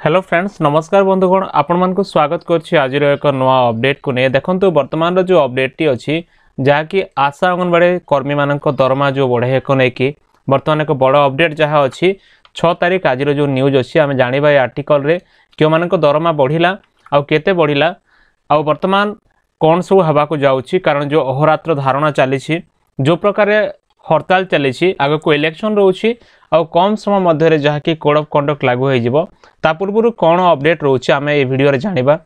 Hello friends नमस्कार बंधुगण आपण मान को स्वागत करछि आज एक नवा अपडेट को ने देखंतु वर्तमान जो अपडेट टी अछि जहाँकि आशा अंगनवाड़ी कर्मी मानक दरमा जो बढ़े को नेकी वर्तमान एक बड़ अपडेट जहाँ अच्छी 6 तारिख आज जो न्यूज अच्छी आम जाना ये आर्टिकल रे क्यों मानक दरमा बढ़िला आउ केते बढ़िला आउ वर्तमान कौन सब हवा को जाउछि कारण जो अहोरात्र धारणा चली जो प्रकार हड़ताल चली आग को इलेक्शन रोचे आउ कम समय मध्य जहाँकि कोड ऑफ कंडक्ट लागू हो पूर्व कौन अपडेट रोचे आम ये वीडियो जाना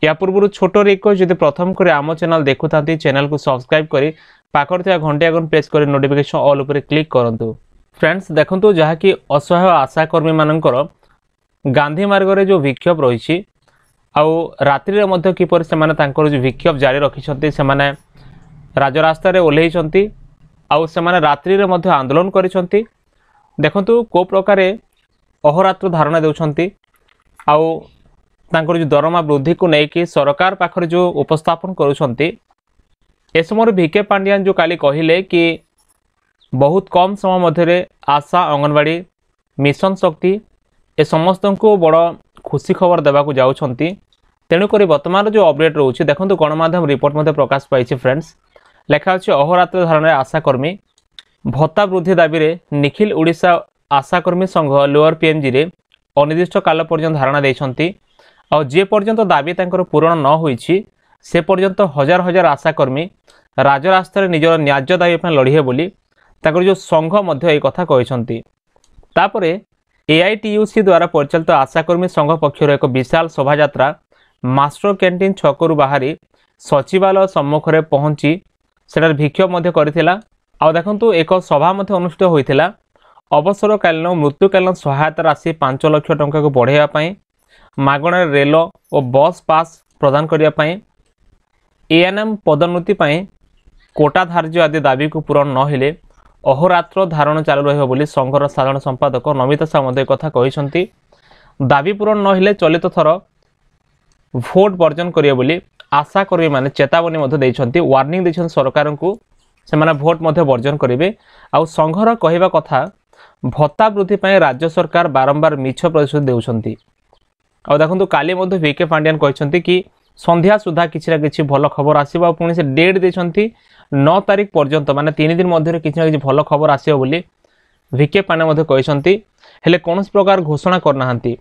या पूर्व छोट रिक्वेस्ट जब प्रथम कर आम चैनल देखुता चैनल को सब्सक्राइब कर पाखर घंटे आगन प्रेस कर नोटिफिकेशन ऑल उपर क्लिक करूँ। फ्रेंड्स देखंतु जहाँकि असहाय आशाकर्मी मानकर गांधी मार्ग रे जो विक्षोभ रही रात्रि में किपर से विक्षोभ जारी रखिंट से राजरास्तार ओह्लैंट आउ से रात्रि में आंदोलन करिसेंती देखंतु को प्रकार अहोरात्र धारणा देउछंती आउ तांकर जो दरमा वृद्धि को लेकिन सरकार पाखरे जो उपस्थापन करुछंती ए समय वीके पांड्यान जो काली कहिले कि बहुत कम समय मध्य आशा अंगनवाड़ी मिशन शक्ति ए समस्त को बड़ खुशी खबर देवा को जाउछंती तेणुक वर्तमान जो अपडेट रोचे देखो गणमाध्यम रिपोर्ट मध्य प्रकाश पाई फ्रेंड्स लेखा अच्छे अहोरात्र धारणा आशाकर्मी भत्ता वृद्धि दाबी रे निखिल ओडिशा आशाकर्मी संघ लोअर पीएमजी रे अनिर्दिष्ट काल पर्यंत धारणा देइछंती और जे पर्यंत दाबी तांकर पूरण न होईछि से पर्यंत हजार हजार आशाकर्मी राजरास्तार निजर न्याय्य दाबी पर लड़िए बोली तांकर जो संघ मध्य एक कथा कहिसंती तापरे एआईटीयूसी द्वारा परिचालित आशाकर्मी संघ पक्षर एक विशाल शोभायात्रा मास्टर कैंटीन छकरू बाहरी सचिवालय सम्मुख में पहुंची सेटार विक्षोभ मध्य करथिला आ देखंतु एक सभा मध्य अनुष्ठित होइथिला अवसरकालीन मृत्युकालीन सहायता राशि 5 लाख टंका को बढ़ाइबा पई मागणा रेल और बस पास प्रदान करिया पई एएनएम पदोन्नति पई कोटा धार्य आदि दाबी को पूरण न हेले अहोरात्र धारण चालू रहिबो बोली संघर साधारण संपादक नमिता सा मध्य कथा कहिसंती दाबी पूरण न हेले चलित थर भोट वर्जन करिए बोली आशाकर्मी माने चेतावनी मध्य देइछंती वार्निंग देइछंती सरकार को से भोट मध्य वर्जन करेंगे आउ संघर कहवा कथा भत्ता वृद्धि पर राज्य सरकार बारंबार मिछ प्रतिश्रुति देउछंती आ देखंतु काली मध्य वीके पांड्यान कहते कि संध्या सुधा किछि ना किछि भल खबर आसीबा पुणी से डेट देइछंती 9 तारिख पर्यंत माने 3 दिन मध्य किछि ना किछि भल खबर आसीबो बोली वीके पांड्या मध्य कहते हेले कौन प्रकार घोषणा करनाहांती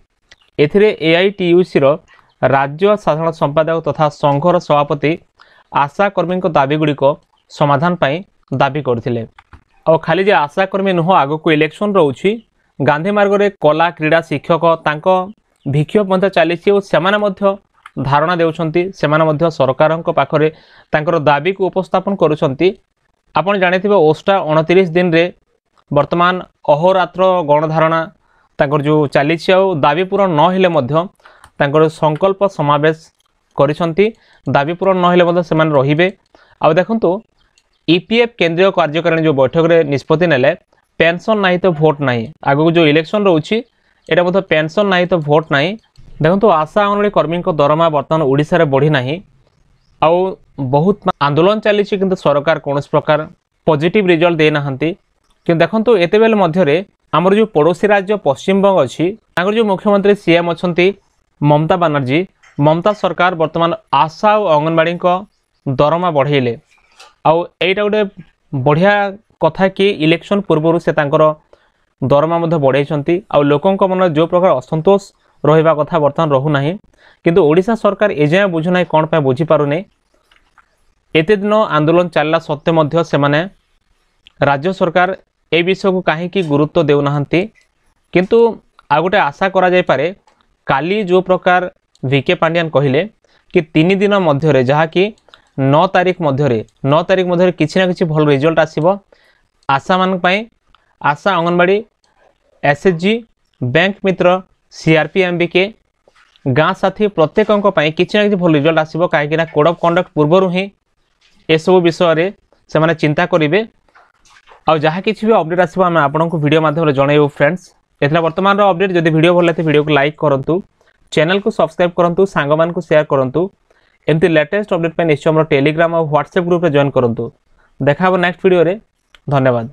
एथिरे एआईटीयूसी रो राज्य साधारण संपादक तथा संघर सभापति आशाकर्मी दाबी गुड़िक समाधान पाई दाबी करथिले और खाली जे आशाकर्मी नुह आग को इलेक्शन रोची गांधी मार्ग रे कला क्रीड़ा शिक्षक तांको विक्षोभ मध्य चली धारणा देउछंती सेमाने मध्य सरकारक पाखरे तांकर दाबी को उपस्थापन करुछंती आपण जानिथिबे ओस्टा 29 दिन रे वर्तमान अहोरात्र गणधारणा तांकर जो चली दाबी पूरण न हेले मध्य तांकर संकल्प समावेश करिसंती दाबी पूरण न हेले मध्य सेमान रहिबे आ देखंतु ईपीएफ केंद्रीय कार्यकारिणी जो बैठक रे निष्पत्ति नेले पेंशन नहीं तो भोट नहीं आगो जो इलेक्शन रोची एटा मध्य पेंशन नहीं तो भोट नहीं देखंतु आशा अंगनवाड़ी कर्मी दरमा वर्तमान ओडिशा रे बढ़ी नहीं आउ बहुत आंदोलन चली किंतु सरकार कौन प्रकार पॉजिटिव रिजल्ट दे नाहंती कि देखंतु एते बेले मध्य रे हमर जो पड़ोसी राज्य पश्चिम बंग अछि तांकर जो मुख्यमंत्री सीएम अछंती ममता बनर्जी ममता सरकार वर्तमान आशा और अंगनवाड़ी दरमा बढ़ेले आउ एटा गोटे बढ़िया कथा कि इलेक्शन पूर्व से तांकर दरमा मध्य बढ़ाई आउ लोकंक मन जो प्रकार असंतोष रहिबा कथा वर्तमान रहू नाही किंतु ओडिशा सरकार एजाय बुझु नाही कोन पे बुझी पारु नै एते दिन आंदोलन चलला सत्ते मध्य से माने राज्य सरकार ए विषय को काहे की गुरुत्व देउ नाहंती किंतु आ गोटे आशा करा जाय पारे काली जो प्रकार वीके पांड्यान कहिले कि 3 दिन मध्य रे जहा कि 9 तारिख मध्य किसी ना किसी भल रिजल्ट आसीबो आशा मान पई आशा अंगनवाड़ी एसएचजी बैंक मित्र सीआरपीएमबी के गाँ साथी प्रत्येक किसी ना किसी भल रिजल्ट आसीबो काहे ना कोड ऑफ कंडक्ट पूर्व ही ए सब विषय रे से माने चिंता करिवे आ जहा किछि भी अपडेट आसीबो हम आपनको वीडियो माध्यम रे जणाइबो फ्रेंड्स एतला वर्तमान रो अपडेट जदि वीडियो भल लागे वीडियो को लाइक करंतु चैनल को सब्सक्राइब करंतु सांग मान को शेयर करंतु एमती लेटेस्ट अपडेट पे निश्चय टेलीग्राम और व्हाट्सएप ग्रुप रे जॉइन करंतु देखा नेक्स्ट वीडियो रे धन्यवाद।